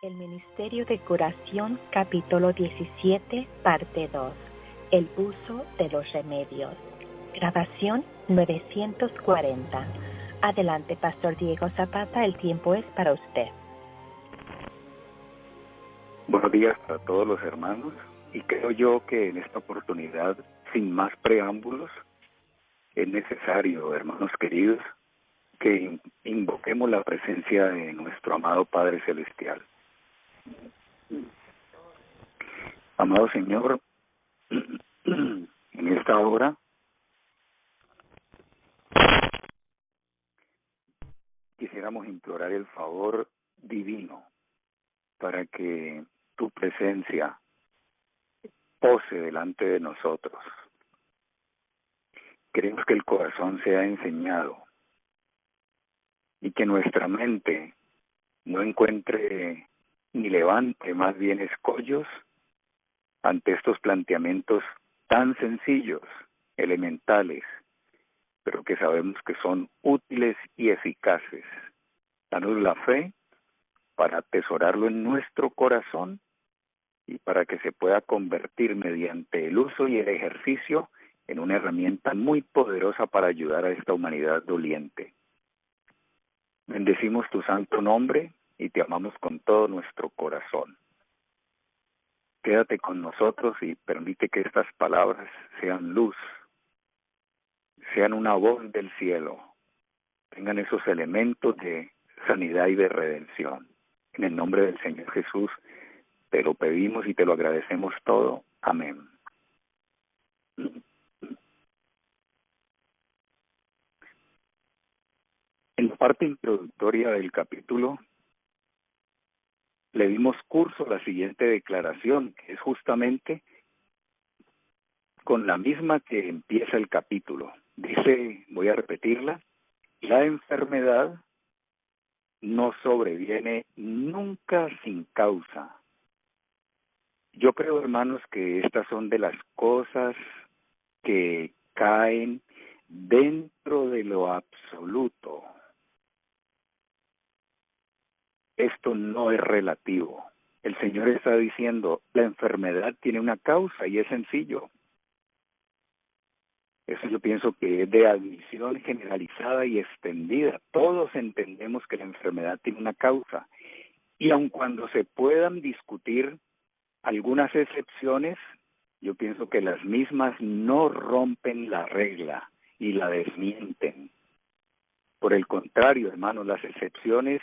El Ministerio de Curación, capítulo 17, parte 2. El uso de los remedios. Grabación 940. Adelante, Pastor Diego Zapata, el tiempo es para usted. Buenos días a todos los hermanos, y creo yo que en esta oportunidad, sin más preámbulos, es necesario, hermanos queridos, que invoquemos la presencia de nuestro amado Padre Celestial. Amado Señor, en esta hora quisiéramos implorar el favor divino para que tu presencia pose delante de nosotros. Queremos que el corazón sea enseñado y que nuestra mente no encuentre ni levante más bien escollos ante estos planteamientos tan sencillos, elementales, pero que sabemos que son útiles y eficaces. Danos la fe para atesorarlo en nuestro corazón y para que se pueda convertir mediante el uso y el ejercicio en una herramienta muy poderosa para ayudar a esta humanidad doliente. Bendecimos tu santo nombre y te amamos con todo nuestro corazón. Quédate con nosotros y permite que estas palabras sean luz, sean una voz del cielo, tengan esos elementos de sanidad y de redención. En el nombre del Señor Jesús te lo pedimos y te lo agradecemos todo. Amén. En la parte introductoria del capítulo le dimos curso a la siguiente declaración, que es justamente con la misma que empieza el capítulo. Dice, voy a repetirla, la enfermedad no sobreviene nunca sin causa. Yo creo, hermanos, que estas son de las cosas que caen dentro de lo absoluto. Esto no es relativo. El Señor está diciendo, la enfermedad tiene una causa y es sencillo. Eso yo pienso que es de admisión generalizada y extendida. Todos entendemos que la enfermedad tiene una causa. Y aun cuando se puedan discutir algunas excepciones, yo pienso que las mismas no rompen la regla y la desmienten. Por el contrario, hermanos, las excepciones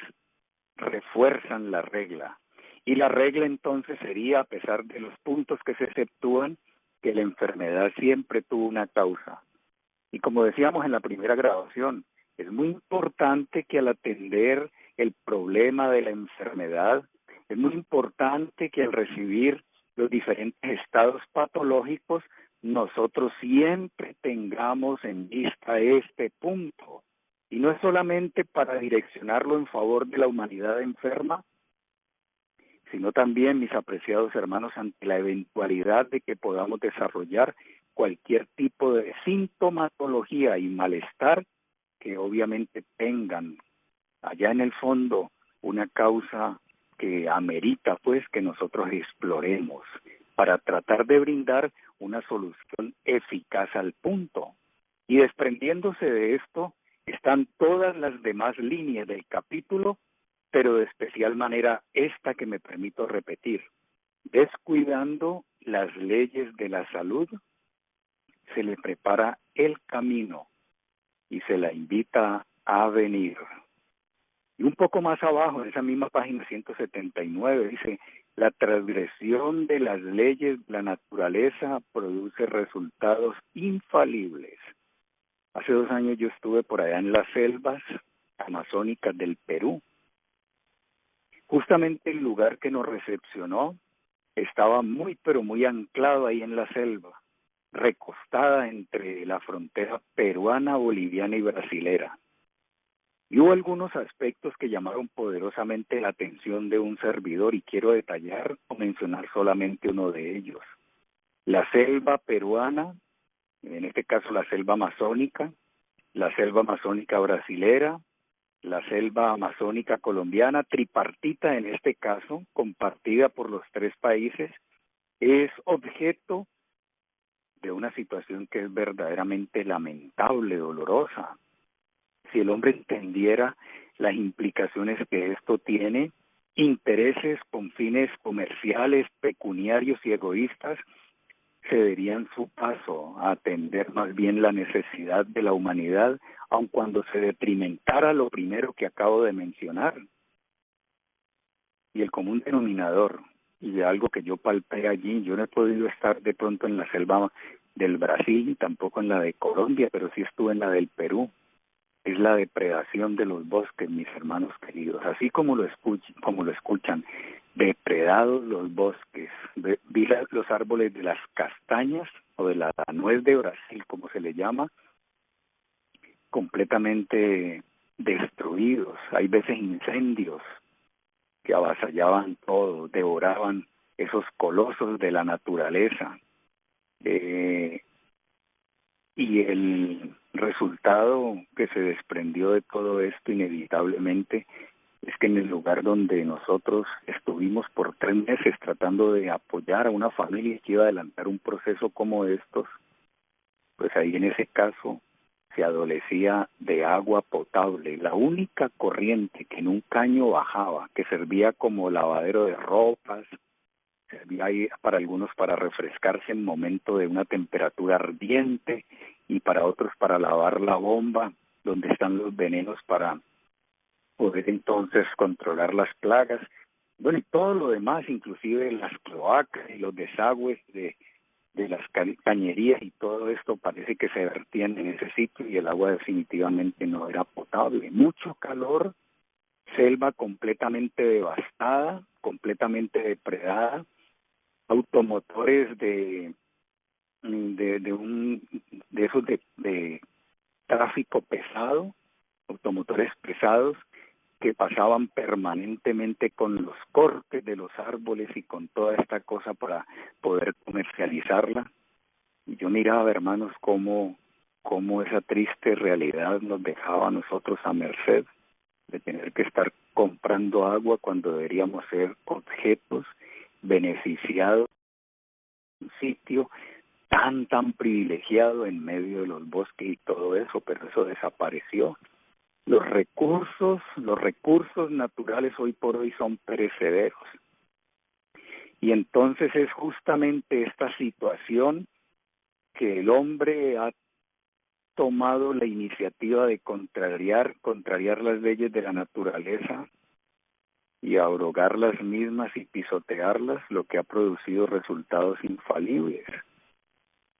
refuerzan la regla. Y la regla entonces sería, a pesar de los puntos que se exceptúan, que la enfermedad siempre tuvo una causa. Y como decíamos en la primera grabación, es muy importante que al atender el problema de la enfermedad, es muy importante que al recibir los diferentes estados patológicos, nosotros siempre tengamos en vista este punto. Y no es solamente para direccionarlo en favor de la humanidad enferma, sino también, mis apreciados hermanos, ante la eventualidad de que podamos desarrollar cualquier tipo de sintomatología y malestar que obviamente tengan allá en el fondo una causa que amerita pues que nosotros exploremos para tratar de brindar una solución eficaz al punto. Y desprendiéndose de esto están todas las demás líneas del capítulo, pero de especial manera esta que me permito repetir. Descuidando las leyes de la salud, se le prepara el camino y se la invita a venir. Y un poco más abajo, en esa misma página 179, dice, la transgresión de las leyes de la naturaleza produce resultados infalibles. Hace 2 años yo estuve por allá en las selvas amazónicas del Perú. Justamente el lugar que nos recepcionó estaba muy, pero muy anclado ahí en la selva, recostada entre la frontera peruana, boliviana y brasilera. Y hubo algunos aspectos que llamaron poderosamente la atención de un servidor y quiero detallar o mencionar solamente uno de ellos. La selva peruana, en este caso la selva amazónica brasilera, la selva amazónica colombiana, tripartita en este caso, compartida por los tres países, es objeto de una situación que es verdaderamente lamentable, dolorosa. Si el hombre entendiera las implicaciones que esto tiene, intereses con fines comerciales, pecuniarios y egoístas, cederían su paso a atender más bien la necesidad de la humanidad, aun cuando se detrimentara lo primero que acabo de mencionar. Y el común denominador, y de algo que yo palpé allí, yo no he podido estar de pronto en la selva del Brasil, y tampoco en la de Colombia, pero sí estuve en la del Perú, es la depredación de los bosques, mis hermanos queridos, así como lo escuchan, depredados los bosques. Vi los árboles de las castañas o de la nuez de Brasil, como se le llama, completamente destruidos. Hay veces incendios que avasallaban todo, devoraban esos colosos de la naturaleza. Y el resultado que se desprendió de todo esto inevitablemente es que en el lugar donde nosotros estuvimos por 3 meses tratando de apoyar a una familia que iba a adelantar un proceso como estos, pues ahí en ese caso se adolecía de agua potable. La única corriente que en un caño bajaba, que servía como lavadero de ropas, servía ahí para algunos para refrescarse en momento de una temperatura ardiente y para otros para lavar la bomba donde están los venenos para poder entonces controlar las plagas. Bueno, y todo lo demás, inclusive las cloacas y los desagües de las cañerías y todo esto parece que se vertían en ese sitio y el agua definitivamente no era potable. Mucho calor, selva completamente devastada, completamente depredada, automotores de esos de tráfico pesado, automotores pesados que pasaban permanentemente con los cortes de los árboles y con toda esta cosa para poder comercializarla. Y yo miraba, hermanos, cómo esa triste realidad nos dejaba a nosotros a merced de tener que estar comprando agua cuando deberíamos ser objetos beneficiados en un sitio tan privilegiado en medio de los bosques y todo eso, pero eso desapareció. Los recursos naturales hoy por hoy son perecederos. Y entonces es justamente esta situación que el hombre ha tomado la iniciativa de contrariar las leyes de la naturaleza y abrogar las mismas y pisotearlas, lo que ha producido resultados infalibles.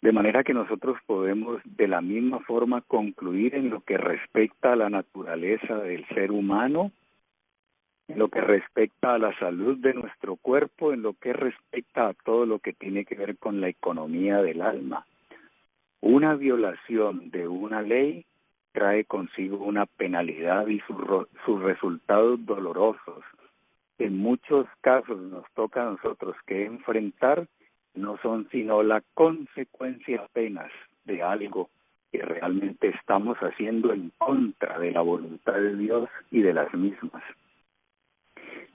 De manera que nosotros podemos de la misma forma concluir en lo que respecta a la naturaleza del ser humano, en lo que respecta a la salud de nuestro cuerpo, en lo que respecta a todo lo que tiene que ver con la economía del alma. Una violación de una ley trae consigo una penalidad y sus resultados dolorosos. En muchos casos nos toca a nosotros que enfrentar no son sino la consecuencia apenas de algo que realmente estamos haciendo en contra de la voluntad de Dios y de las mismas.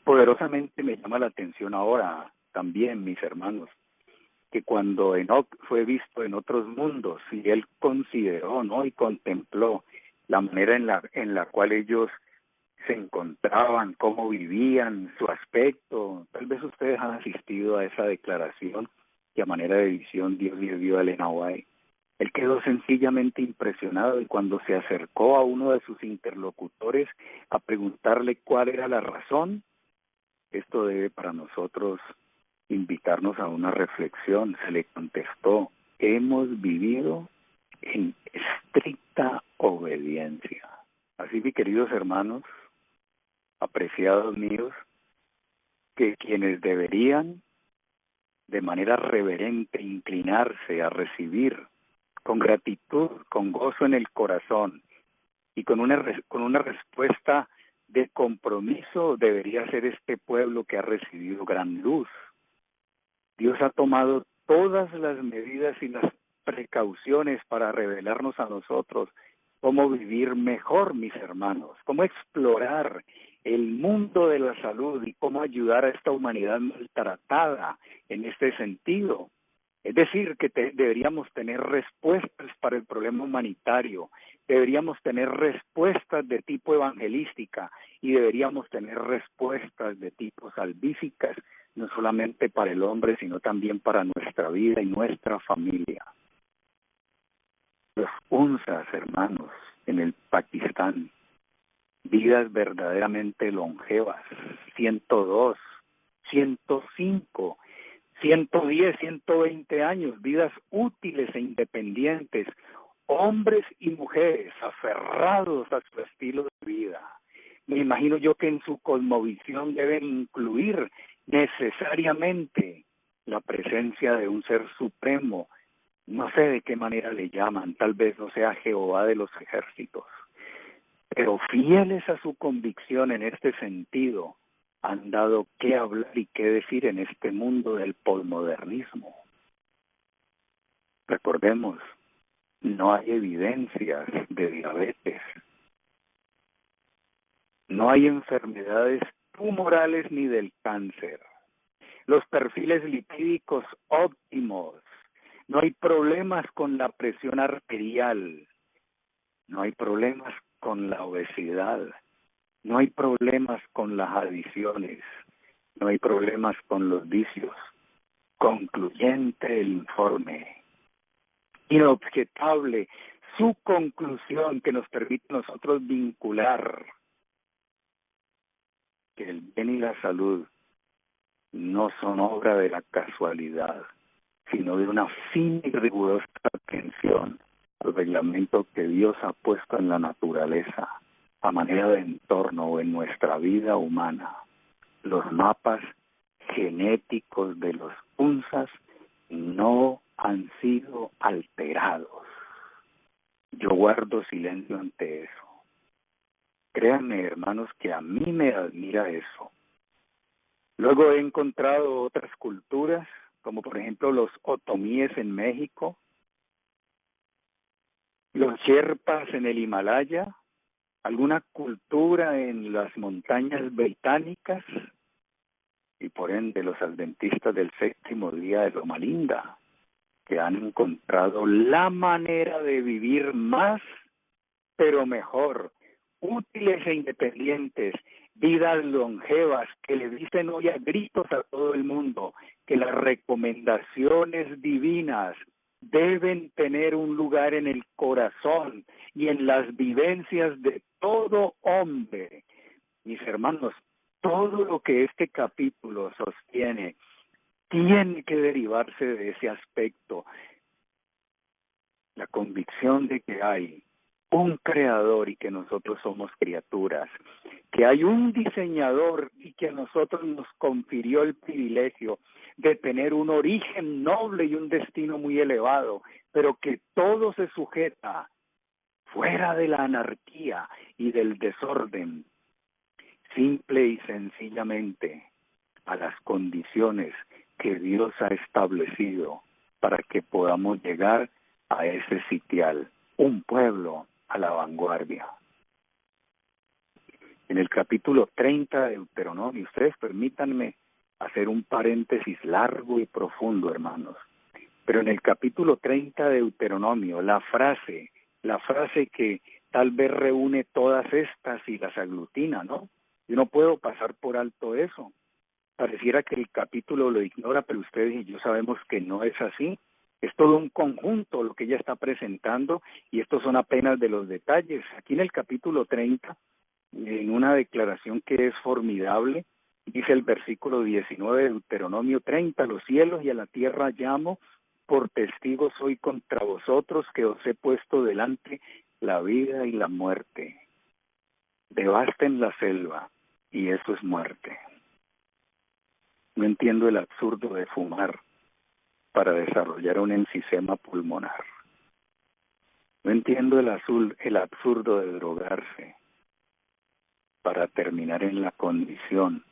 Poderosamente me llama la atención ahora también, mis hermanos, que cuando Enoc fue visto en otros mundos y él consideró, ¿no?, y contempló la manera en la cual ellos se encontraban, cómo vivían, su aspecto. Tal vez ustedes han asistido a esa declaración que a manera de visión Dios le dio a Elena White. Él quedó sencillamente impresionado y cuando se acercó a uno de sus interlocutores a preguntarle cuál era la razón, esto debe para nosotros invitarnos a una reflexión. Se le contestó: hemos vivido en estricta obediencia. Así, mis queridos hermanos, apreciados míos, que quienes deberían de manera reverente inclinarse a recibir con gratitud, con gozo en el corazón y con una respuesta de compromiso, debería ser este pueblo que ha recibido gran luz. Dios ha tomado todas las medidas y las precauciones para revelarnos a nosotros cómo vivir mejor, mis hermanos, cómo explorar el mundo de la salud y cómo ayudar a esta humanidad maltratada en este sentido. Es decir, que deberíamos tener respuestas para el problema humanitario, deberíamos tener respuestas de tipo evangelística y deberíamos tener respuestas de tipo salvíficas, no solamente para el hombre, sino también para nuestra vida y nuestra familia. Los UNSAS, hermanos, en el Pakistán, vidas verdaderamente longevas, 102, 105, 110, 120 años, vidas útiles e independientes, hombres y mujeres aferrados a su estilo de vida. Me imagino yo que en su cosmovisión deben incluir necesariamente la presencia de un ser supremo. No sé de qué manera le llaman, tal vez no sea Jehová de los ejércitos, pero fieles a su convicción en este sentido, han dado qué hablar y qué decir en este mundo del posmodernismo. Recordemos, no hay evidencias de diabetes, no hay enfermedades tumorales ni del cáncer, los perfiles lipídicos óptimos, no hay problemas con la presión arterial, no hay problemas con la obesidad, no hay problemas con las adicciones, no hay problemas con los vicios. Concluyente el informe, inobjetable su conclusión que nos permite a nosotros vincular que el bien y la salud no son obra de la casualidad, sino de una fina y rigurosa atención al reglamento que Dios ha puesto en la naturaleza, a manera de entorno o en nuestra vida humana. Los mapas genéticos de los UNSAS no han sido alterados. Yo guardo silencio ante eso. Créanme, hermanos, que a mí me admira eso. Luego he encontrado otras culturas, como por ejemplo los otomíes en México, los sherpas en el Himalaya, alguna cultura en las montañas británicas y por ende los adventistas del séptimo día de Loma Linda, que han encontrado la manera de vivir más, pero mejor, útiles e independientes, vidas longevas, que le dicen hoy a gritos a todo el mundo que las recomendaciones divinas deben tener un lugar en el corazón y en las vivencias de todo hombre. Mis hermanos, todo lo que este capítulo sostiene tiene que derivarse de ese aspecto, la convicción de que hay un creador y que nosotros somos criaturas, que hay un diseñador y que a nosotros nos confirió el privilegio de tener un origen noble y un destino muy elevado, pero que todo se sujeta fuera de la anarquía y del desorden, simple y sencillamente a las condiciones que Dios ha establecido para que podamos llegar a ese sitial, un pueblo a la vanguardia. En el capítulo 30 de Deuteronomio, ustedes permítanme hacer un paréntesis largo y profundo, hermanos, pero en el capítulo 30 de Deuteronomio, la frase que tal vez reúne todas estas y las aglutina, ¿no? Yo no puedo pasar por alto eso. Pareciera que el capítulo lo ignora, pero ustedes y yo sabemos que no es así. Es todo un conjunto lo que ella está presentando y estos son apenas de los detalles. Aquí en el capítulo 30, en una declaración que es formidable, dice el versículo 19 de Deuteronomio 30, los cielos y a la tierra llamo, por testigo soy contra vosotros que os he puesto delante la vida y la muerte. Devasten la selva y eso es muerte. No entiendo el absurdo de fumar para desarrollar un enfisema pulmonar. No entiendo el absurdo de drogarse para terminar en la condición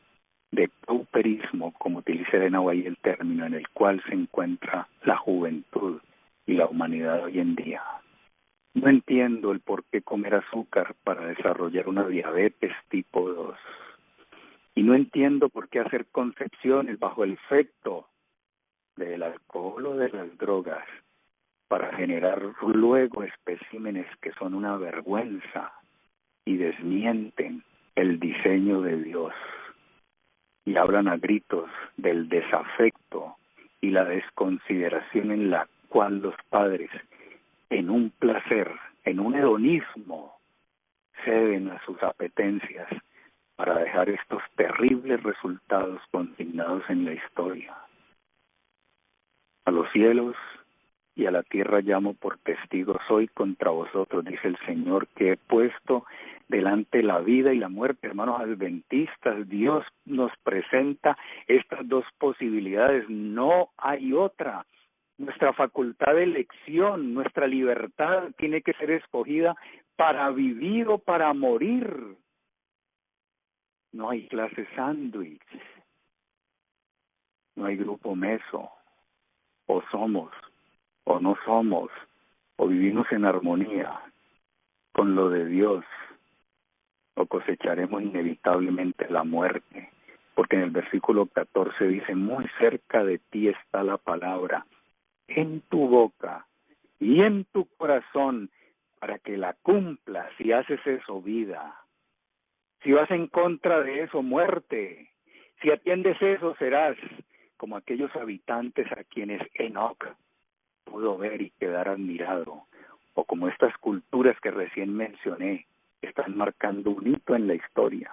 de pauperismo, como utiliza Elena White el término, en el cual se encuentra la juventud y la humanidad hoy en día. No entiendo el por qué comer azúcar para desarrollar una diabetes tipo 2. Y no entiendo por qué hacer concepciones bajo el efecto del alcohol o de las drogas para generar luego especímenes que son una vergüenza y desmienten el diseño de Dios y hablan a gritos del desafecto y la desconsideración en la cual los padres, en un placer, en un hedonismo, ceden a sus apetencias para dejar estos terribles resultados consignados en la historia. A los cielos y a la tierra llamo por testigo soy contra vosotros, dice el Señor, que he puesto delante la vida y la muerte. Hermanos adventistas, Dios nos presenta estas dos posibilidades, no hay otra. Nuestra facultad de elección, nuestra libertad tiene que ser escogida para vivir o para morir. No hay clase sándwich, no hay grupo meso, o somos, o no somos, o vivimos en armonía con lo de Dios, o cosecharemos inevitablemente la muerte, porque en el versículo 14 dice, muy cerca de ti está la palabra, en tu boca y en tu corazón, para que la cumplas. Si haces eso, vida. Si vas en contra de eso, muerte. Si atiendes eso, serás como aquellos habitantes a quienes Enoc pudo ver y quedar admirado, o como estas culturas que recién mencioné, están marcando un hito en la historia.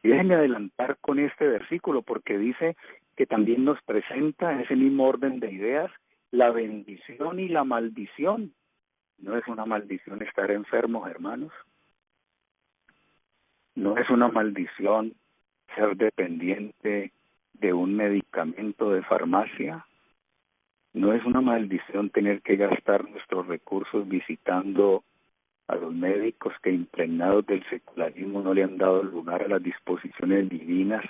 Y déjenme adelantar con este versículo, porque dice que también nos presenta en ese mismo orden de ideas la bendición y la maldición. No es una maldición estar enfermos, hermanos. No es una maldición ser dependiente de un medicamento de farmacia. No es una maldición tener que gastar nuestros recursos visitando a los médicos que impregnados del secularismo no le han dado lugar a las disposiciones divinas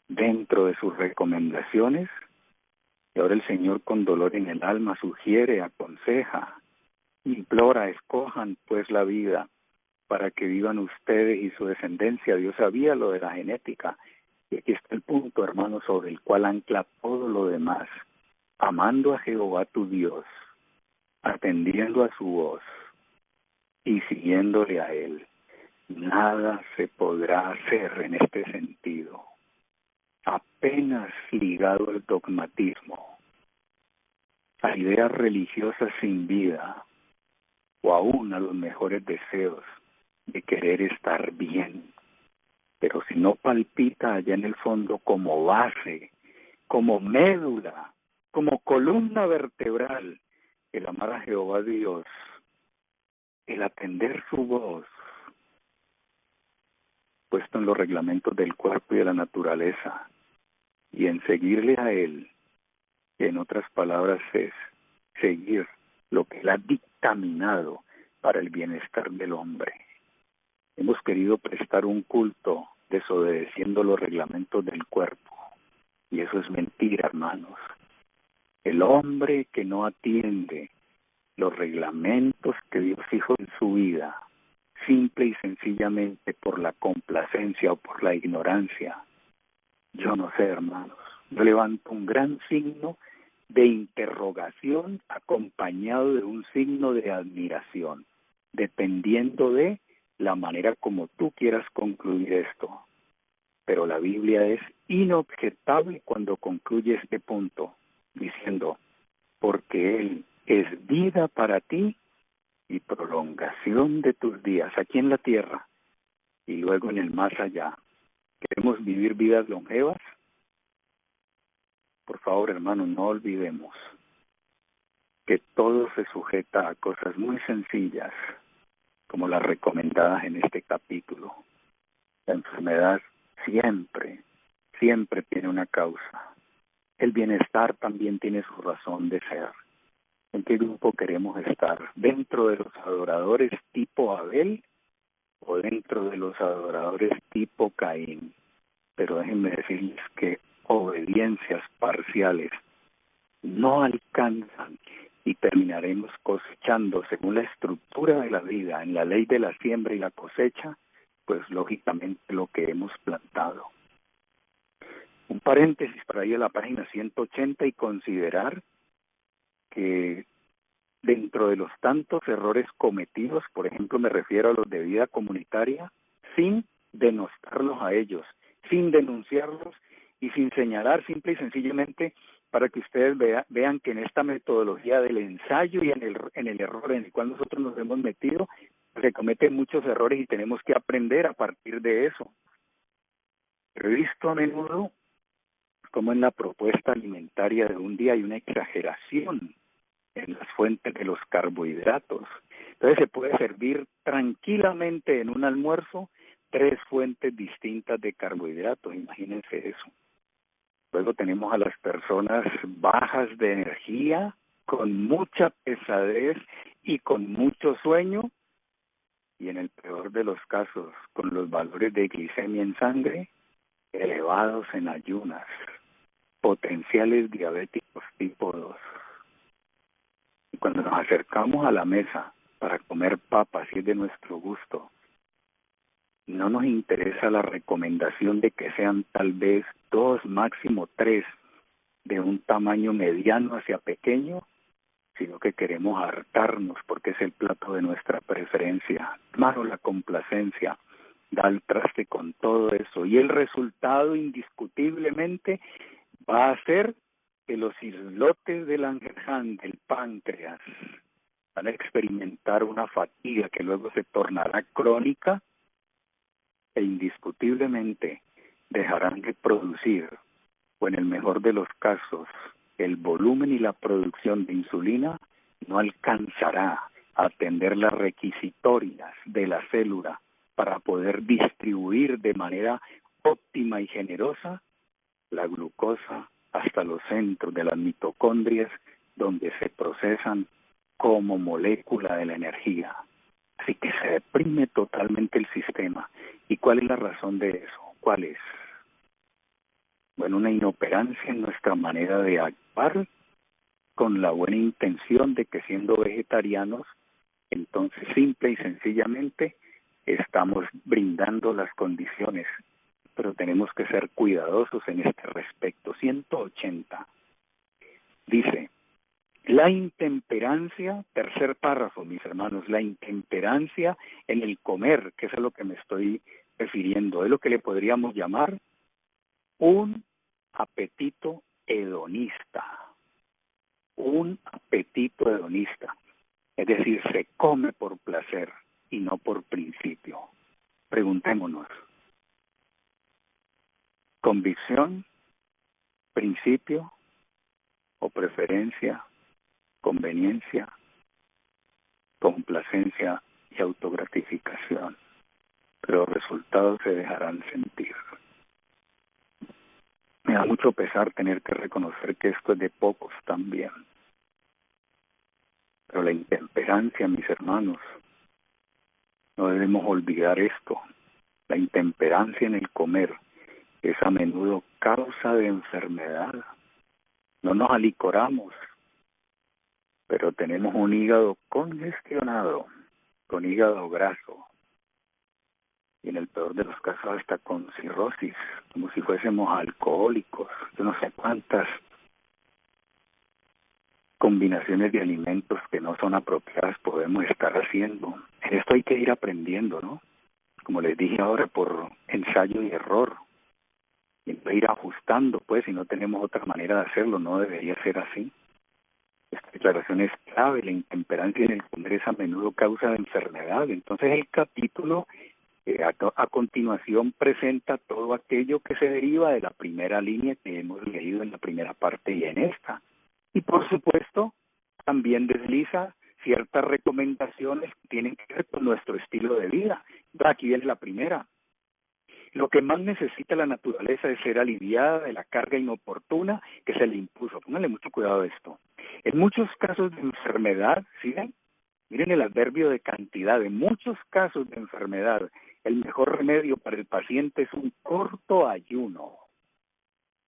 dentro de sus recomendaciones. Y ahora el Señor con dolor en el alma sugiere, aconseja, implora, escojan pues la vida para que vivan ustedes y su descendencia. Dios sabía lo de la genética. Y aquí está el punto, hermanos, sobre el cual ancla todo lo demás. Amando a Jehová tu Dios, atendiendo a su voz y siguiéndole a Él, nada se podrá hacer en este sentido. Apenas ligado al dogmatismo, a ideas religiosas sin vida, o aún a los mejores deseos de querer estar bien. Pero si no palpita allá en el fondo como base, como médula, como columna vertebral, el amar a Jehová Dios, el atender su voz, puesto en los reglamentos del cuerpo y de la naturaleza, y en seguirle a Él, que en otras palabras es seguir lo que Él ha dictaminado para el bienestar del hombre. Hemos querido prestar un culto desobedeciendo los reglamentos del cuerpo, y eso es mentira, hermanos. El hombre que no atiende los reglamentos que Dios fijó en su vida, simple y sencillamente por la complacencia o por la ignorancia, yo no sé, hermanos, yo levanto un gran signo de interrogación acompañado de un signo de admiración, dependiendo de la manera como tú quieras concluir esto. Pero la Biblia es inobjetable cuando concluye este punto, diciendo, porque Él es vida para ti y prolongación de tus días aquí en la tierra y luego en el más allá. ¿Queremos vivir vidas longevas? Por favor, hermanos, no olvidemos que todo se sujeta a cosas muy sencillas, como las recomendadas en este capítulo. La enfermedad siempre tiene una causa. El bienestar también tiene su razón de ser. ¿En qué grupo queremos estar? ¿Dentro de los adoradores tipo Abel o dentro de los adoradores tipo Caín? Pero déjenme decirles que obediencias parciales no alcanzan y terminaremos cosechando según la estructura de la vida, en la ley de la siembra y la cosecha, pues lógicamente lo que hemos plantado. Un paréntesis para ir a la página 180 y considerar que dentro de los tantos errores cometidos, por ejemplo, me refiero a los de vida comunitaria, sin denostarlos a ellos, sin denunciarlos y sin señalar simple y sencillamente para que ustedes vean que en esta metodología del ensayo y en el error en el cual nosotros nos hemos metido, se cometen muchos errores y tenemos que aprender a partir de eso. Pero he visto a menudo como en la propuesta alimentaria de un día hay una exageración en las fuentes de los carbohidratos. Entonces se puede servir tranquilamente en un almuerzo 3 fuentes distintas de carbohidratos, imagínense eso. Luego tenemos a las personas bajas de energía, con mucha pesadez y con mucho sueño, y en el peor de los casos, con los valores de glicemia en sangre elevados en ayunas, potenciales diabéticos tipo 2. Y cuando nos acercamos a la mesa para comer papas, si es de nuestro gusto, no nos interesa la recomendación de que sean tal vez 2, máximo 3, de un tamaño mediano hacia pequeño, sino que queremos hartarnos porque es el plato de nuestra preferencia. Claro, la complacencia da el traste con todo eso, y el resultado indiscutiblemente va a ser que los islotes del Langerhans, del páncreas, van a experimentar una fatiga que luego se tornará crónica e indiscutiblemente dejarán de producir, o en el mejor de los casos, el volumen y la producción de insulina no alcanzará a atender las requisitorias de la célula para poder distribuir de manera óptima y generosa la glucosa hasta los centros de las mitocondrias, donde se procesan como molécula de la energía. Así que se deprime totalmente el sistema. ¿Y cuál es la razón de eso? ¿Cuál es? Bueno, una inoperancia en nuestra manera de actuar, con la buena intención de que siendo vegetarianos, entonces simple y sencillamente estamos brindando las condiciones, pero tenemos que ser cuidadosos en este respecto. 180. Dice, la intemperancia, tercer párrafo, mis hermanos, la intemperancia en el comer, que es a lo que me estoy refiriendo, es lo que le podríamos llamar un apetito hedonista. Un apetito hedonista. Es decir, se come por placer y no por principio. Preguntémonos, ¿convicción, principio o preferencia, conveniencia, complacencia y autogratificación? Pero los resultados se dejarán sentir. Me da mucho pesar tener que reconocer que esto es de pocos también. Pero la intemperancia, mis hermanos, no debemos olvidar esto. La intemperancia en el comer es a menudo causa de enfermedad. No nos alicoramos, pero tenemos un hígado congestionado, con hígado graso, y en el peor de los casos hasta con cirrosis, como si fuésemos alcohólicos. Yo no sé cuántas combinaciones de alimentos que no son apropiadas podemos estar haciendo. En esto hay que ir aprendiendo, ¿no? Como les dije ahora, por ensayo y error. Y ir ajustando, pues, si no tenemos otra manera de hacerlo, no debería ser así. Esta declaración es clave. La intemperancia en el comer es a menudo causa de enfermedad. Entonces el capítulo a continuación presenta todo aquello que se deriva de la primera línea que hemos leído en la primera parte y en esta. Y por supuesto, también desliza ciertas recomendaciones que tienen que ver con nuestro estilo de vida. Aquí viene la primera. Lo que más necesita la naturaleza es ser aliviada de la carga inoportuna que se le impuso. Pónganle mucho cuidado a esto. En muchos casos de enfermedad, ¿siguen? Miren el adverbio de cantidad. En muchos casos de enfermedad, el mejor remedio para el paciente es un corto ayuno.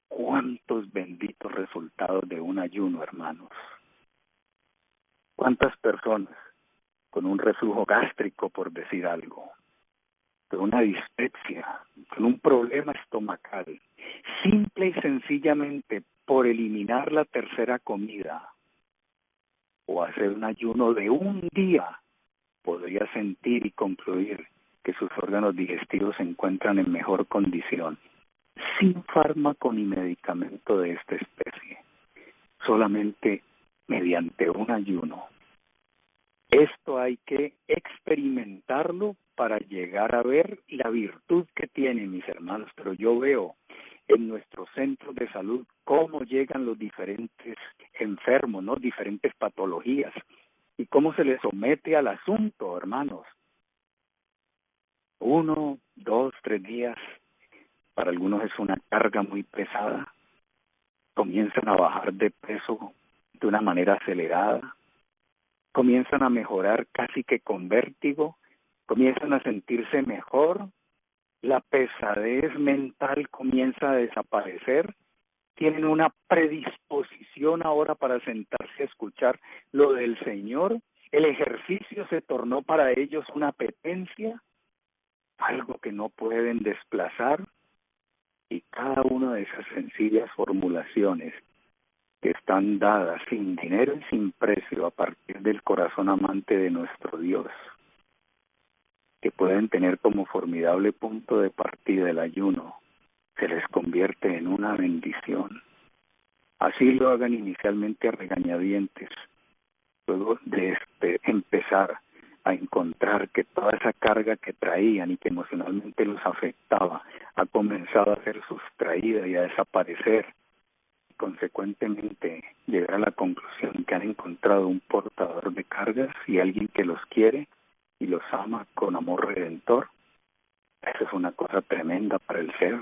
¿Cuántos benditos resultados de un ayuno, hermanos? ¿Cuántas personas con un reflujo gástrico, por decir algo, con una dispepsia, con un problema estomacal, simple y sencillamente por eliminar la tercera comida o hacer un ayuno de un día, podría sentir y concluir que sus órganos digestivos se encuentran en mejor condición, sin fármaco ni medicamento de esta especie, solamente mediante un ayuno? Esto hay que experimentarlo para llegar a ver la virtud que tiene, mis hermanos, pero yo veo en nuestros centros de salud cómo llegan los diferentes enfermos, ¿no? Diferentes patologías, y cómo se les somete al asunto, hermanos. 1, 2, 3 días, para algunos es una carga muy pesada, comienzan a bajar de peso de una manera acelerada, comienzan a mejorar casi que con vértigo, comienzan a sentirse mejor, la pesadez mental comienza a desaparecer, tienen una predisposición ahora para sentarse a escuchar lo del Señor, el ejercicio se tornó para ellos una apetencia, algo que no pueden desplazar, y cada una de esas sencillas formulaciones que están dadas sin dinero y sin precio a partir del corazón amante de nuestro Dios, que pueden tener como formidable punto de partida el ayuno, se les convierte en una bendición. Así lo hagan inicialmente a regañadientes, luego de empezar a encontrar que toda esa carga que traían y que emocionalmente los afectaba ha comenzado a ser sustraída y a desaparecer. Consecuentemente, llegar a la conclusión que han encontrado un portador de cargas y alguien que los quiere y los ama con amor redentor. Eso es una cosa tremenda para el ser.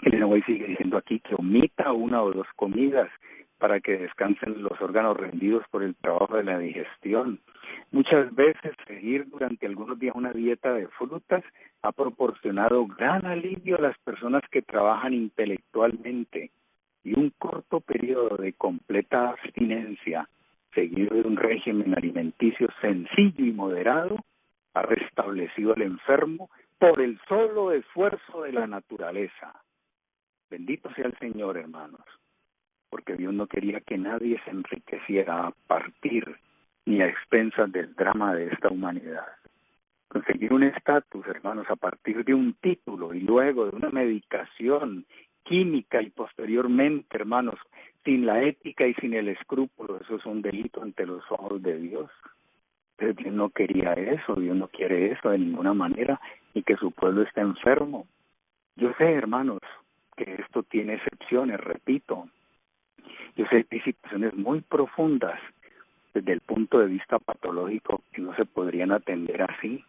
Elena White sigue diciendo aquí que omita 1 o 2 comidas para que descansen los órganos rendidos por el trabajo de la digestión. Muchas veces seguir durante algunos días una dieta de frutas ha proporcionado gran alivio a las personas que trabajan intelectualmente, y un corto periodo de completa abstinencia seguido de un régimen alimenticio sencillo y moderado ha restablecido al enfermo por el solo esfuerzo de la naturaleza. Bendito sea el Señor, hermanos, porque Dios no quería que nadie se enriqueciera a partir ni a expensas del drama de esta humanidad. Conseguir un estatus, hermanos, a partir de un título y luego de una medicación química y posteriormente, hermanos, sin la ética y sin el escrúpulo, eso es un delito ante los ojos de Dios. Entonces, Dios no quería eso, Dios no quiere eso de ninguna manera, y que su pueblo esté enfermo. Yo sé, hermanos, que esto tiene excepciones, repito. Yo sé que hay situaciones muy profundas desde el punto de vista patológico que no se podrían atender así.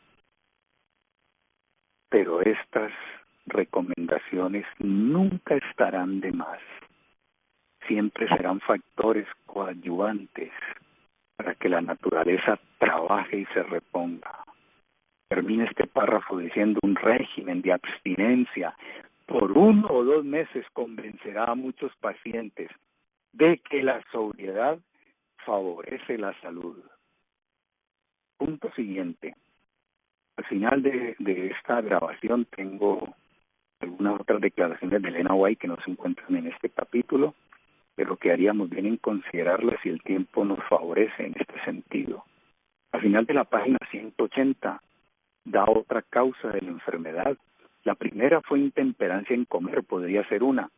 Pero estas recomendaciones nunca estarán de más. Siempre serán factores coadyuvantes para que la naturaleza trabaje y se reponga. Termina este párrafo diciendo: un régimen de abstinencia por 1 o 2 meses convencerá a muchos pacientes de que la sobriedad favorece la salud. Punto siguiente. Al final de esta grabación tengo algunas otras declaraciones de Elena White que no se encuentran en este capítulo, pero que haríamos bien en considerarlas si el tiempo nos favorece en este sentido. Al final de la página 180 da otra causa de la enfermedad. La primera fue intemperancia en comer, podría ser una.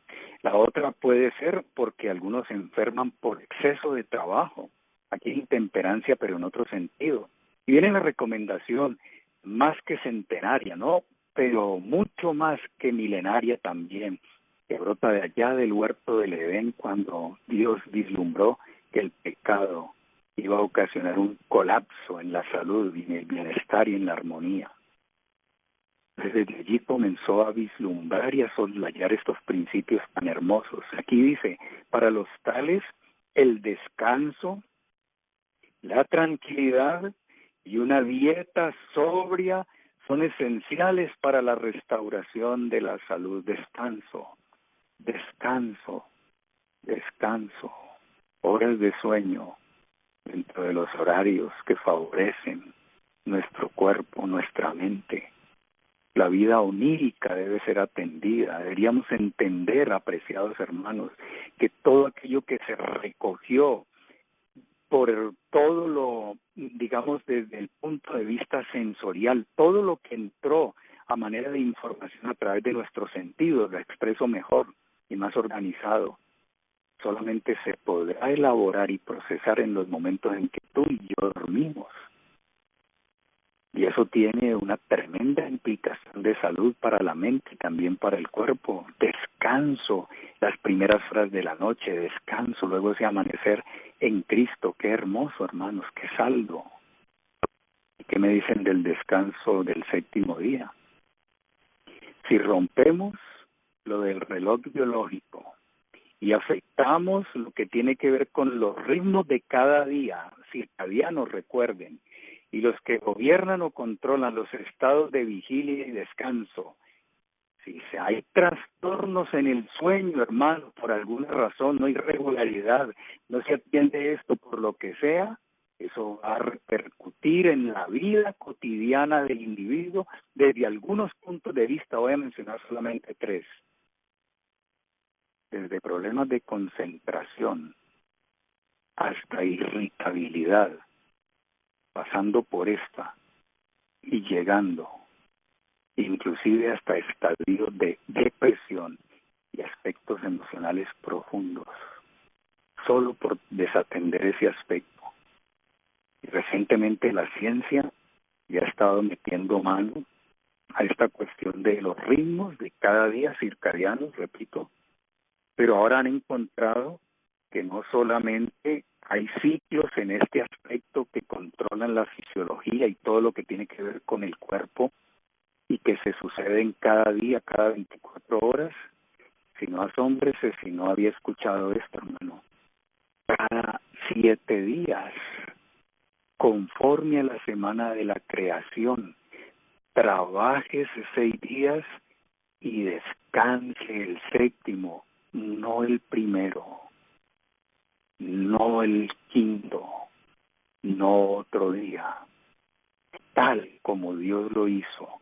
La otra puede ser porque algunos se enferman por exceso de trabajo. Aquí hay intemperancia, pero en otro sentido. Y viene la recomendación, más que centenaria, ¿no? Pero mucho más que milenaria también, que brota de allá del huerto del Edén cuando Dios vislumbró que el pecado iba a ocasionar un colapso en la salud y en el bienestar y en la armonía. Desde allí comenzó a vislumbrar y a soslayar estos principios tan hermosos. Aquí dice: para los tales, el descanso, la tranquilidad y una dieta sobria son esenciales para la restauración de la salud. Descanso, descanso, descanso, horas de sueño, dentro de los horarios que favorecen nuestro cuerpo, nuestra mente. La vida onírica debe ser atendida. Deberíamos entender, apreciados hermanos, que todo aquello que se recogió por todo lo, digamos, desde el punto de vista sensorial, todo lo que entró a manera de información a través de nuestros sentidos, lo expreso mejor y más organizado, solamente se podrá elaborar y procesar en los momentos en que tú y yo dormimos. Y eso tiene una tremenda implicación de salud para la mente y también para el cuerpo. Descanso, las primeras horas de la noche, descanso, luego ese amanecer en Cristo. Qué hermoso, hermanos, qué saldo. ¿Y qué me dicen del descanso del séptimo día? Si rompemos lo del reloj biológico y afectamos lo que tiene que ver con los ritmos de cada día, circadianos, recuerden, y los que gobiernan o controlan los estados de vigilia y descanso, si hay trastornos en el sueño, hermano, por alguna razón, no hay regularidad, no se atiende esto por lo que sea, eso va a repercutir en la vida cotidiana del individuo desde algunos puntos de vista. Voy a mencionar solamente 3. Desde problemas de concentración hasta irritabilidad, pasando por esta y llegando inclusive hasta estadios de depresión y aspectos emocionales profundos, solo por desatender ese aspecto. Y recientemente la ciencia ya ha estado metiendo mano a esta cuestión de los ritmos de cada día circadianos, repito, pero ahora han encontrado que no solamente hay ciclos en este aspecto que controlan la fisiología y todo lo que tiene que ver con el cuerpo y que se suceden cada día, cada 24 horas, sino asómbrese si no había escuchado esto, hermano. Cada 7 días, conforme a la semana de la creación, trabajes 6 días y descanse el séptimo, no el primero, no el quinto, no otro día, tal como Dios lo hizo,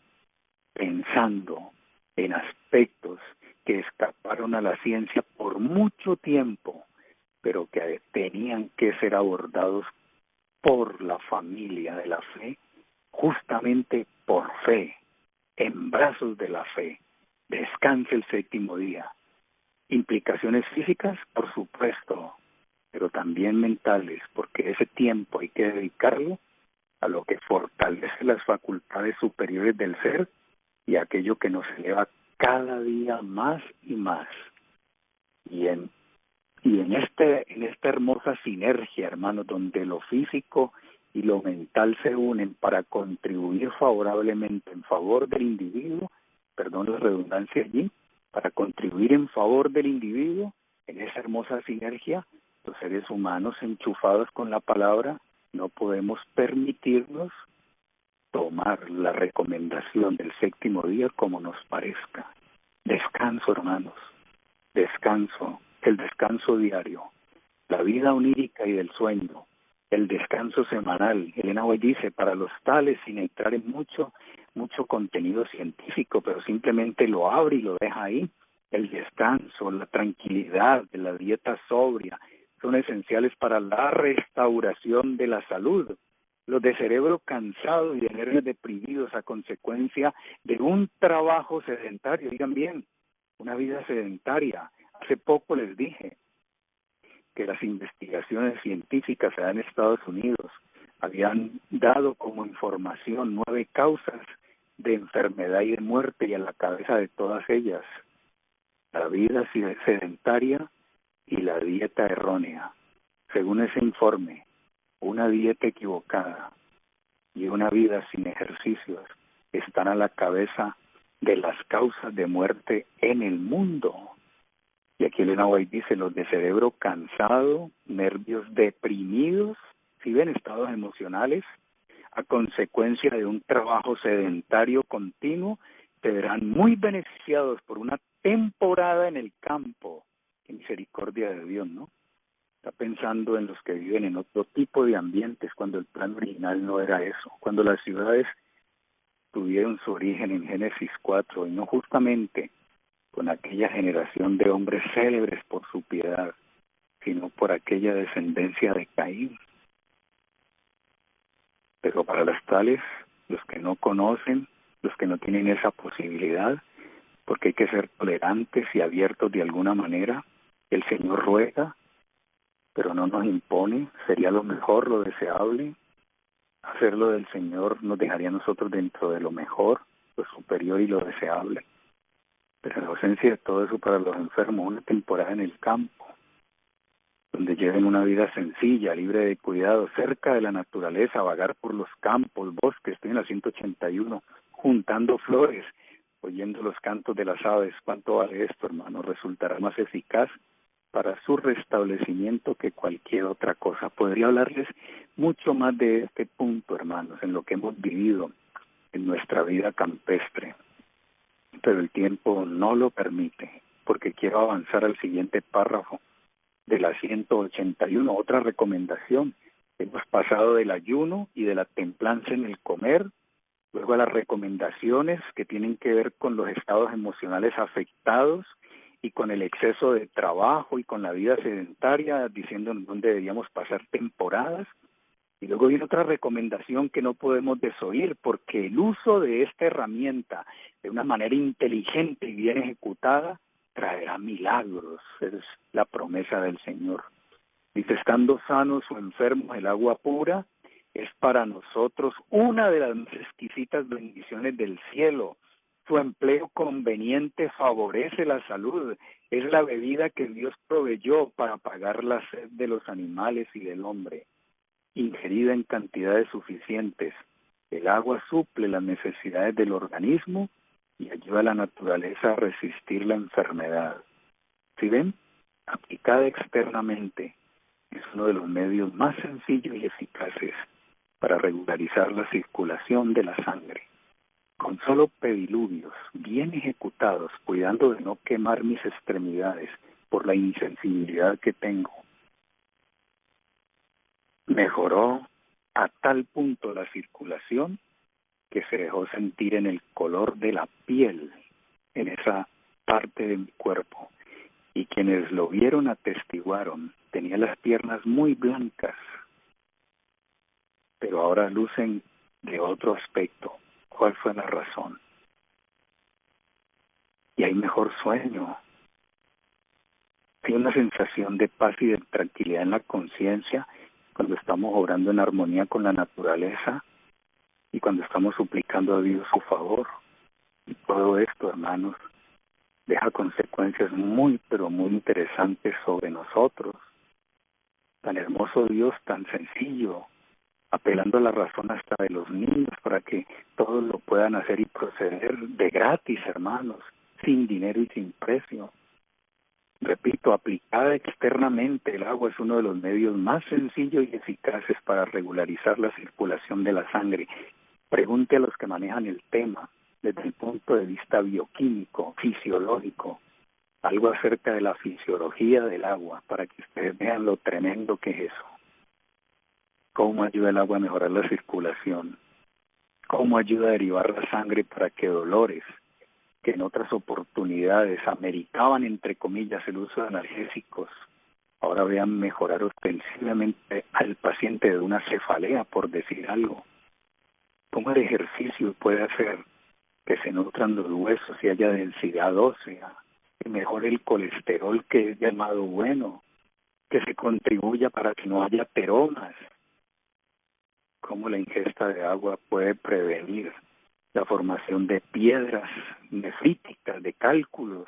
pensando en aspectos que escaparon a la ciencia por mucho tiempo, pero que tenían que ser abordados por la familia de la fe, justamente por fe, en brazos de la fe. Descanse el séptimo día. Implicaciones físicas, por supuesto, pero también mentales, porque ese tiempo hay que dedicarlo a lo que fortalece las facultades superiores del ser y aquello que nos eleva cada día más y más. Y en esta hermosa sinergia, hermanos, donde lo físico y lo mental se unen para contribuir favorablemente en favor del individuo, perdón la redundancia allí, para contribuir en favor del individuo, en esa hermosa sinergia, los seres humanos enchufados con la palabra, no podemos permitirnos tomar la recomendación del séptimo día como nos parezca. Descanso, hermanos, descanso, el descanso diario, la vida onírica y del sueño, el descanso semanal. Elena White dice, para los tales, sin entrar en mucho contenido científico, pero simplemente lo abre y lo deja ahí, el descanso, la tranquilidad, de la dieta sobria, son esenciales para la restauración de la salud. Los de cerebro cansado y de nervios deprimidos a consecuencia de un trabajo sedentario, digan bien, una vida sedentaria. Hace poco les dije que las investigaciones científicas allá en Estados Unidos habían dado como información 9 causas de enfermedad y de muerte, y a la cabeza de todas ellas, la vida sedentaria y la dieta errónea. Según ese informe, una dieta equivocada y una vida sin ejercicios están a la cabeza de las causas de muerte en el mundo. Y aquí Elena White dice, los de cerebro cansado, nervios deprimidos, si ven estados emocionales, a consecuencia de un trabajo sedentario continuo, se verán muy beneficiados por una temporada en el campo. Qué misericordia de Dios, ¿no? está pensando en los que viven en otro tipo de ambientes, cuando el plan original no era eso, cuando las ciudades tuvieron su origen en Génesis 4 y no justamente con aquella generación de hombres célebres por su piedad, sino por aquella descendencia de Caín. Pero para las tales, los que no conocen, los que no tienen esa posibilidad, porque hay que ser tolerantes y abiertos de alguna manera, el Señor ruega, pero no nos impone, sería lo mejor, lo deseable. Hacerlo del Señor nos dejaría a nosotros dentro de lo mejor, lo superior y lo deseable. Pero en ausencia de todo eso, para los enfermos, una temporada en el campo, donde lleven una vida sencilla, libre de cuidado, cerca de la naturaleza, vagar por los campos, bosques. Estoy en la 181, juntando flores, oyendo los cantos de las aves. ¿Cuánto vale esto, hermano? Resultará más eficaz para su restablecimiento que cualquier otra cosa. Podría hablarles mucho más de este punto, hermanos, en lo que hemos vivido en nuestra vida campestre, pero el tiempo no lo permite, porque quiero avanzar al siguiente párrafo de la 181, otra recomendación. Hemos pasado del ayuno y de la templanza en el comer, luego a las recomendaciones que tienen que ver con los estados emocionales afectados y con el exceso de trabajo y con la vida sedentaria, diciendo en dónde deberíamos pasar temporadas. Y luego viene otra recomendación que no podemos desoír, porque el uso de esta herramienta de una manera inteligente y bien ejecutada traerá milagros. Es la promesa del Señor. Dice, estando sanos o enfermos, el agua pura es para nosotros una de las más exquisitas bendiciones del cielo. Su empleo conveniente favorece la salud. Es la bebida que Dios proveyó para apagar la sed de los animales y del hombre. Ingerida en cantidades suficientes, el agua suple las necesidades del organismo y ayuda a la naturaleza a resistir la enfermedad. ¿Sí ven? Aplicada externamente, es uno de los medios más sencillos y eficaces para regularizar la circulación de la sangre. Con solo pediluvios bien ejecutados, cuidando de no quemar mis extremidades por la insensibilidad que tengo, mejoró a tal punto la circulación que se dejó sentir en el color de la piel, en esa parte de mi cuerpo. Y quienes lo vieron atestiguaron, tenía las piernas muy blancas, pero ahora lucen de otro aspecto. ¿Cuál fue la razón? Y hay mejor sueño. Hay una sensación de paz y de tranquilidad en la conciencia cuando estamos obrando en armonía con la naturaleza y cuando estamos suplicando a Dios su favor. Y todo esto, hermanos, deja consecuencias muy, pero muy interesantes sobre nosotros. Tan hermoso Dios, tan sencillo, apelando a la razón hasta de los niños para que todos lo puedan hacer y proceder de gratis, hermanos, sin dinero y sin precio. Repito, aplicada externamente, el agua es uno de los medios más sencillos y eficaces para regularizar la circulación de la sangre. Pregunte a los que manejan el tema desde el punto de vista bioquímico, fisiológico, algo acerca de la fisiología del agua, para que ustedes vean lo tremendo que es eso. Cómo ayuda el agua a mejorar la circulación, cómo ayuda a derivar la sangre para que dolores que en otras oportunidades americaban, entre comillas, el uso de analgésicos, ahora vean mejorar ostensiblemente al paciente de una cefalea, por decir algo. Cómo el ejercicio puede hacer que se nutran los huesos y haya densidad ósea, que mejore el colesterol, que es llamado bueno, que se contribuya para que no haya ateromas. Cómo la ingesta de agua puede prevenir la formación de piedras nefríticas, de cálculos,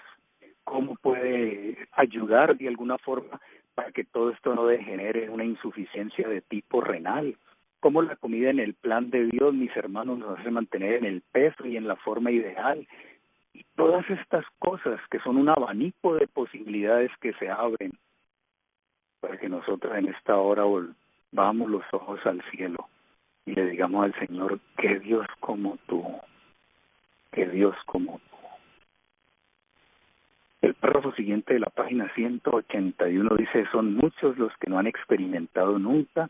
cómo puede ayudar de alguna forma para que todo esto no degenere en una insuficiencia de tipo renal, cómo la comida en el plan de Dios, mis hermanos, nos hace mantener en el peso y en la forma ideal, y todas estas cosas que son un abanico de posibilidades que se abren para que nosotros en esta hora volvamos los ojos al cielo y le digamos al Señor, que Dios como tú, que Dios como tú. El párrafo siguiente de la página 181 dice: son muchos los que no han experimentado nunca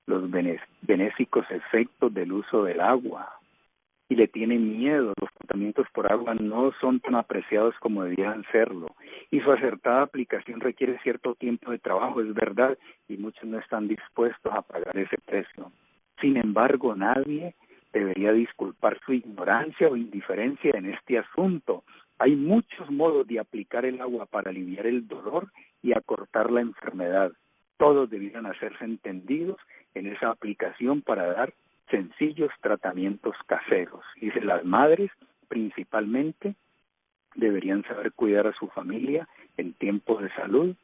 los benéficos efectos del uso del agua y le tienen miedo. Los tratamientos por agua no son tan apreciados como debían serlo, y su acertada aplicación requiere cierto tiempo de trabajo, es verdad, y muchos no están dispuestos a pagar ese precio. Sin embargo, nadie debería disculpar su ignorancia o indiferencia en este asunto. Hay muchos modos de aplicar el agua para aliviar el dolor y acortar la enfermedad. Todos debieran hacerse entendidos en esa aplicación para dar sencillos tratamientos caseros. Dice, las madres principalmente deberían saber cuidar a su familia en tiempos de salud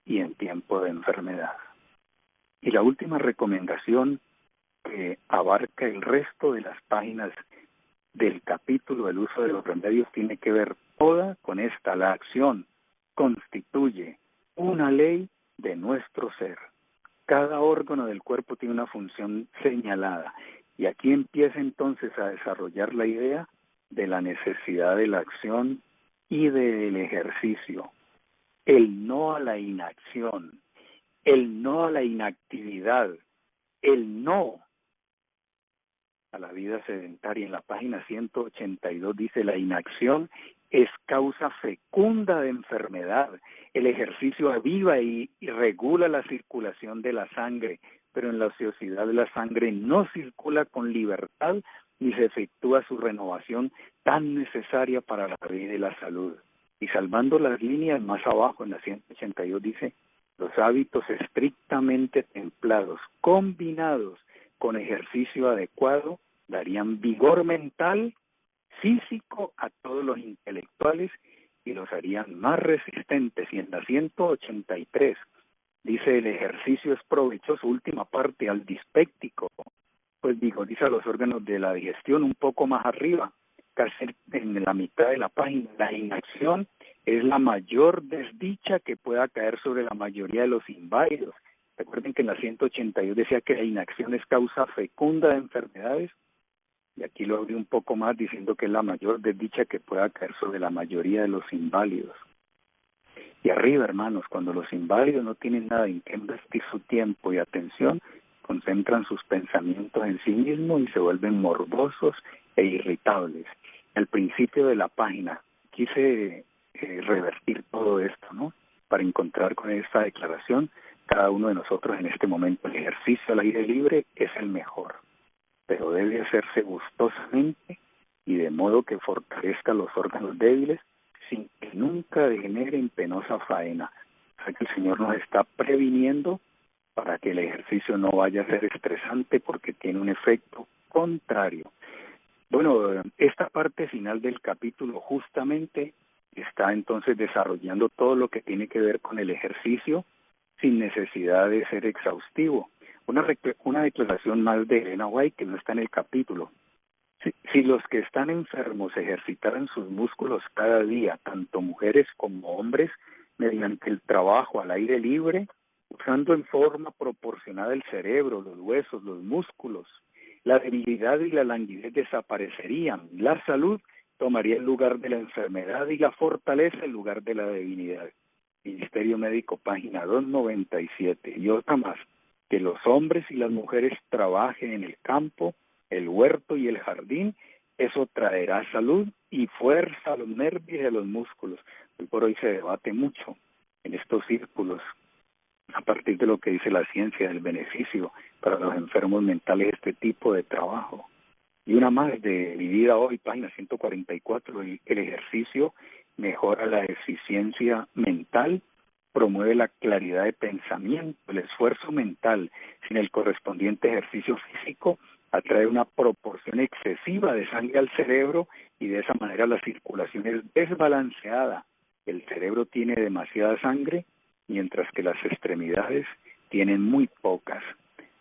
y en tiempo de enfermedad. Y la última recomendación, que abarca el resto de las páginas del capítulo del uso de los remedios, tiene que ver toda con esta: la acción constituye una ley de nuestro ser. Cada órgano del cuerpo tiene una función señalada, y aquí empieza entonces a desarrollar la idea de la necesidad de la acción y del ejercicio. El no a la inacción, el no a la inactividad, el no a la vida sedentaria. En la página 182 dice: la inacción es causa fecunda de enfermedad. El ejercicio aviva y regula la circulación de la sangre, pero en la ociosidad la sangre no circula con libertad ni se efectúa su renovación tan necesaria para la vida y la salud. Y salvando las líneas más abajo, en la 182 dice: los hábitos estrictamente templados, combinados con ejercicio adecuado, darían vigor mental, físico a todos los intelectuales y los harían más resistentes. Y en la 183 dice: el ejercicio es provechoso, última parte, al dispéptico, pues vigoriza los órganos de la digestión. Un poco más arriba, casi en la mitad de la página: la inacción es la mayor desdicha que pueda caer sobre la mayoría de los inválidos. Recuerden que en la 182 decía que la inacción es causa fecunda de enfermedades, y aquí lo abrí un poco más diciendo que es la mayor desdicha que pueda caer sobre la mayoría de los inválidos. Y arriba, hermanos, cuando los inválidos no tienen nada en que investir su tiempo y atención, concentran sus pensamientos en sí mismos y se vuelven morbosos e irritables. Al principio de la página quise revertir todo esto, ¿no? Para encontrar con esta declaración: cada uno de nosotros en este momento, el ejercicio al aire libre es el mejor, pero debe hacerse gustosamente y de modo que fortalezca los órganos débiles, sin que nunca degenere en penosa faena. O sea que el Señor nos está previniendo para que el ejercicio no vaya a ser estresante, porque tiene un efecto contrario. Bueno, esta parte final del capítulo justamente está entonces desarrollando todo lo que tiene que ver con el ejercicio sin necesidad de ser exhaustivo. Una declaración más de Elena White, que no está en el capítulo. Si los que están enfermos ejercitaran sus músculos cada día, tanto mujeres como hombres, mediante el trabajo al aire libre, usando en forma proporcionada el cerebro, los huesos, los músculos, la debilidad y la languidez desaparecerían. La salud tomaría el lugar de la enfermedad y la fortaleza el lugar de la debilidad. Ministerio Médico, página 297. Y otra más: que los hombres y las mujeres trabajen en el campo, el huerto y el jardín, eso traerá salud y fuerza a los nervios y a los músculos. Hoy por hoy se debate mucho en estos círculos, a partir de lo que dice la ciencia, del beneficio para los enfermos mentales de este tipo de trabajo. Y una más de Mi Vida Hoy, página 144, el ejercicio mejora la eficiencia mental, promueve la claridad de pensamiento. El esfuerzo mental sin el correspondiente ejercicio físico atrae una proporción excesiva de sangre al cerebro, y de esa manera la circulación es desbalanceada. El cerebro tiene demasiada sangre, mientras que las extremidades tienen muy pocas.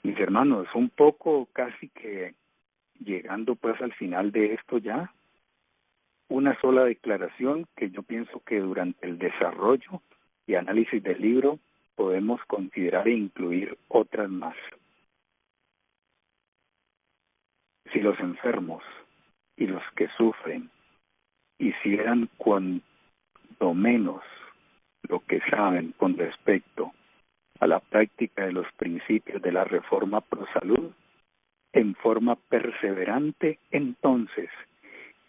Mis hermanos, un poco casi que llegando pues al final de esto ya, una sola declaración que yo pienso que durante el desarrollo y análisis del libro podemos considerar e incluir otras más. Si los enfermos y los que sufren hicieran cuanto menos lo que saben con respecto a la práctica de los principios de la reforma pro salud en forma perseverante, entonces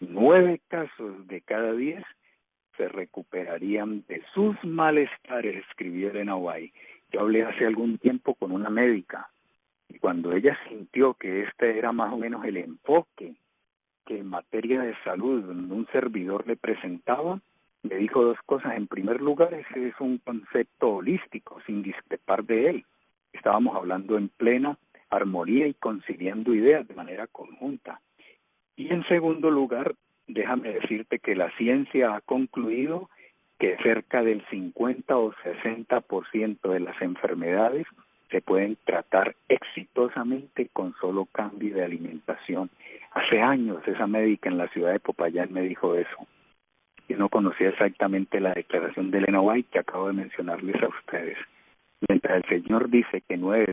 9 casos de cada 10 se recuperarían de sus malestares, escribió Elena White. Yo hablé hace algún tiempo con una médica y cuando ella sintió que este era más o menos el enfoque que en materia de salud un servidor le presentaba, me dijo 2 cosas. En primer lugar, ese es un concepto holístico, sin discrepar de él. Estábamos hablando en plena armonía y conciliando ideas de manera conjunta. Y en segundo lugar, déjame decirte que la ciencia ha concluido que cerca del 50 o 60% de las enfermedades se pueden tratar exitosamente con solo cambio de alimentación. Hace años esa médica en la ciudad de Popayán me dijo eso. Yo no conocía exactamente la declaración de Elena White que acabo de mencionarles a ustedes. Mientras el Señor dice que 9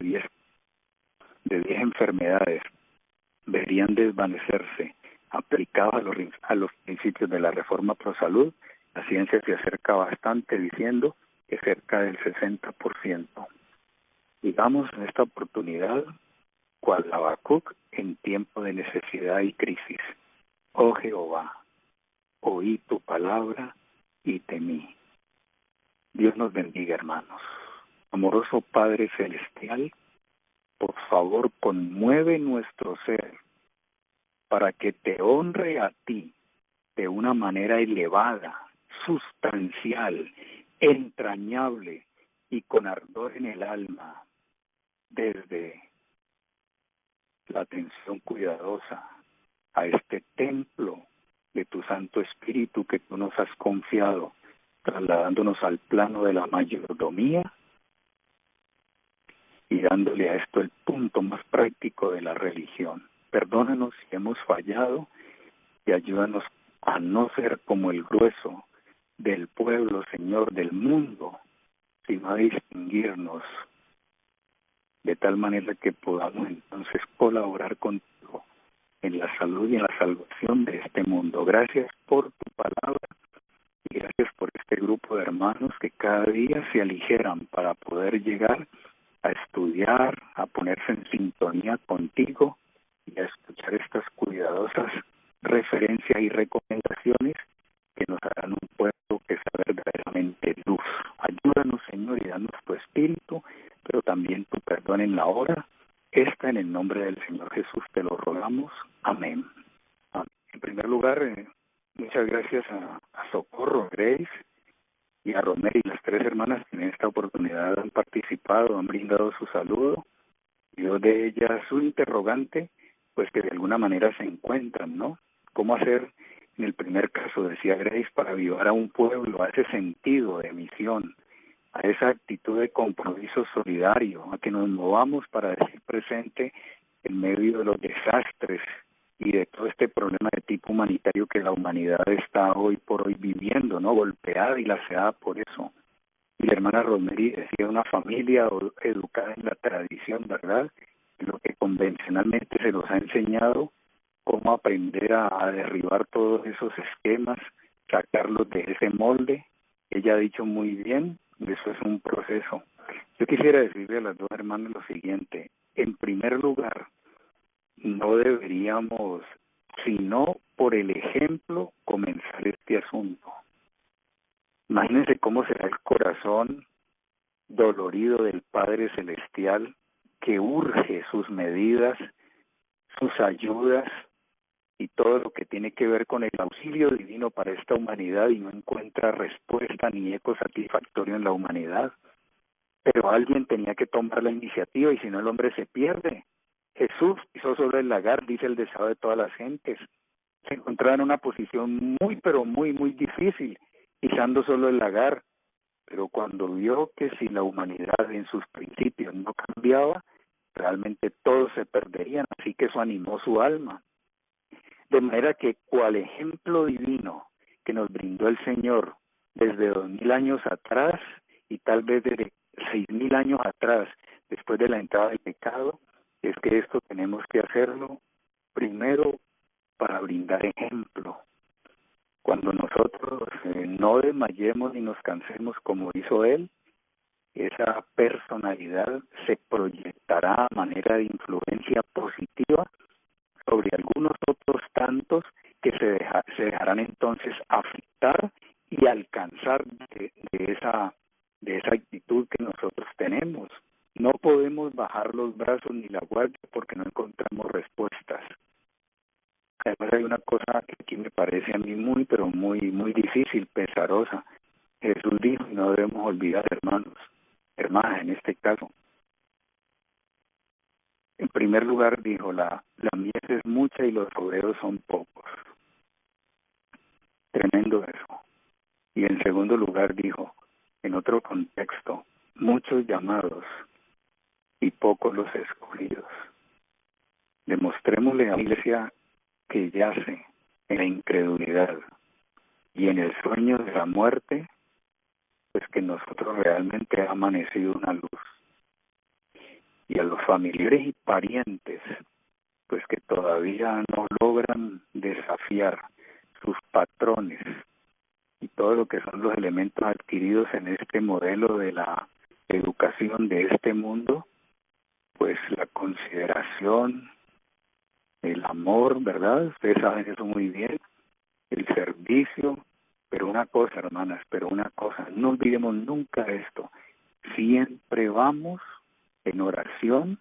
de 10 enfermedades deberían desvanecerse aplicados a los principios de la reforma pro salud, la ciencia se acerca bastante diciendo que cerca del 60%. Digamos en esta oportunidad, cual Habacuc en tiempo de necesidad y crisis. Oh Jehová, oí tu palabra y temí. Dios nos bendiga, hermanos. Amoroso Padre Celestial, por favor conmueve nuestro ser para que te honre a ti de una manera elevada, sustancial, entrañable y con ardor en el alma, desde la atención cuidadosa a este templo de tu Santo Espíritu que tú nos has confiado, trasladándonos al plano de la mayordomía y dándole a esto el punto más práctico de la religión. Perdónanos si hemos fallado y ayúdanos a no ser como el grueso del pueblo, Señor, del mundo, sino a distinguirnos de tal manera que podamos entonces colaborar contigo en la salud y en la salvación de este mundo. Gracias por tu palabra y gracias por este grupo de hermanos que cada día se aligeran para poder llegar a estudiar, a ponerse en sintonía contigo y a escuchar estas cuidadosas referencias y recomendaciones que nos harán un pueblo que sea verdaderamente luz. Ayúdanos, Señor, y danos tu espíritu, pero también tu perdón en la hora. En el nombre del Señor Jesús te lo rogamos. Amén. Amén. En primer lugar, muchas gracias a Socorro, a Grace y a Romero y las 3 hermanas que en esta oportunidad han participado, han brindado su saludo y 2 de ellas su interrogante, pues que de alguna manera se encuentran, ¿no? ¿Cómo hacer, en el primer caso, decía Grace, para avivar a un pueblo, a ese sentido de misión, a esa actitud de compromiso solidario, a que nos movamos para decir presente en medio de los desastres y de todo este problema de tipo humanitario que la humanidad está hoy por hoy viviendo, ¿no? Golpeada y lacerada por eso. Y la hermana Rosemary decía una familia educada en la tradición, ¿verdad? En lo que convencionalmente se nos ha enseñado, cómo aprender a derribar todos esos esquemas, sacarlos de ese molde. Ella ha dicho muy bien, eso es un proceso. Yo quisiera decirle a las 2 hermanas lo siguiente. En primer lugar, no deberíamos, sino por el ejemplo, comenzar este asunto. Imagínense cómo será el corazón dolorido del Padre Celestial que urge sus medidas, sus ayudas y todo lo que tiene que ver con el auxilio divino para esta humanidad y no encuentra respuesta ni eco satisfactorio en la humanidad. Pero alguien tenía que tomar la iniciativa y si no el hombre se pierde. Jesús hizo solo el lagar, dice el deseo de todas las gentes. Se encontraba en una posición muy, pero muy, muy difícil, pisando solo el lagar. Pero cuando vio que si la humanidad en sus principios no cambiaba, realmente todos se perderían, así que eso animó su alma. De manera que cual ejemplo divino que nos brindó el Señor desde 2000 años atrás y tal vez desde 6000 años atrás, después de la entrada del pecado, es que esto tenemos que hacerlo primero para brindar ejemplo. Cuando nosotros no desmayemos ni nos cansemos como hizo él. Esa personalidad se proyectará a manera de influencia positiva sobre algunos otros tantos que se dejarán entonces afectar y alcanzar de esa actitud que nosotros tenemos. No podemos bajar los brazos ni la guardia porque no encontramos respuestas. Además hay una cosa que aquí me parece a mí pero muy difícil, pesarosa. Jesús dijo, y no debemos olvidar, hermanos, hermanas en este caso. En primer lugar dijo, la mies es mucha y los obreros son pocos. Tremendo eso. Y en segundo lugar dijo, en otro contexto, muchos llamados y pocos los escogidos. Demostrémosle a la iglesia que yace en la incredulidad y en el sueño de la muerte, pues que nosotros realmente ha amanecido una luz. Y a los familiares y parientes, pues que todavía no logran desafiar sus patrones y todo lo que son los elementos adquiridos en este modelo de la educación de este mundo, pues la consideración, el amor, ¿verdad? Ustedes saben eso muy bien, el servicio, pero una cosa, hermanas, no olvidemos nunca esto, siempre vamos en oración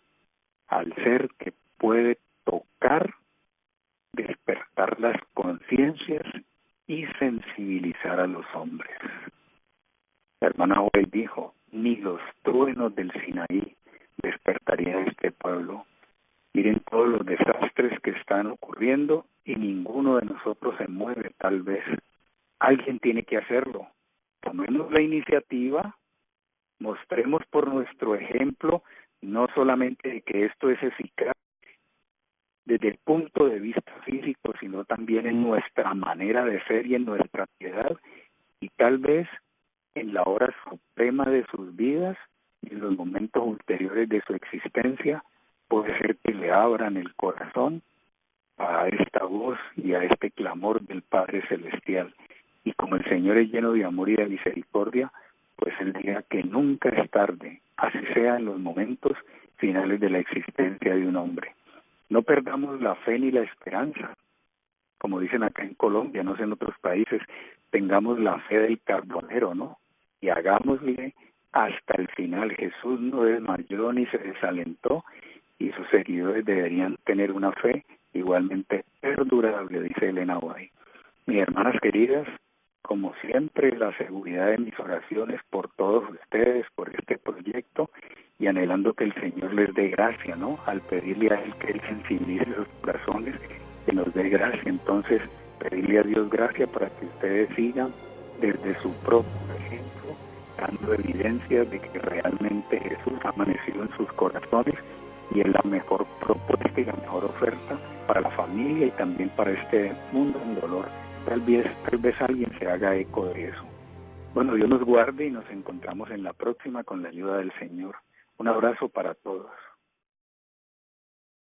al ser que puede tocar, despertar las conciencias y sensibilizar a los hombres. La hermana hoy dijo, ni los truenos del Sinaí despertarían a este pueblo. Miren todos los desastres que están ocurriendo y ninguno de nosotros se mueve, tal vez. Alguien tiene que hacerlo. Tomemos la iniciativa, mostremos por nuestro ejemplo, no solamente de que esto es eficaz desde el punto de vista físico, sino también en nuestra manera de ser y en nuestra piedad, y tal vez en la hora suprema de sus vidas y en los momentos ulteriores de su existencia, puede ser que le abran el corazón a esta voz y a este clamor del Padre Celestial. Y como el Señor es lleno de amor y de misericordia, pues Él diga que nunca es tarde, así sea en los momentos finales de la existencia de un hombre. No perdamos la fe ni la esperanza. Como dicen acá en Colombia, no sé en otros países, tengamos la fe del carbonero, ¿no? Y hagámosle hasta el final. Jesús no desmayó ni se desalentó y sus seguidores deberían tener una fe igualmente perdurable, dice Elena White. Mis hermanas queridas, como siempre, la seguridad de mis oraciones por todos ustedes, por este proyecto, y anhelando que el Señor les dé gracia, ¿no? Al pedirle a Él que Él sensibilice los corazones, que nos dé gracia. Entonces, pedirle a Dios gracia para que ustedes sigan desde su propio ejemplo, dando evidencias de que realmente Jesús ha amanecido en sus corazones y es la mejor propuesta y la mejor oferta para la familia y también para este mundo en dolor. Tal vez alguien se haga eco de eso. Bueno, Dios nos guarde y nos encontramos en la próxima con la ayuda del Señor. Un abrazo para todos.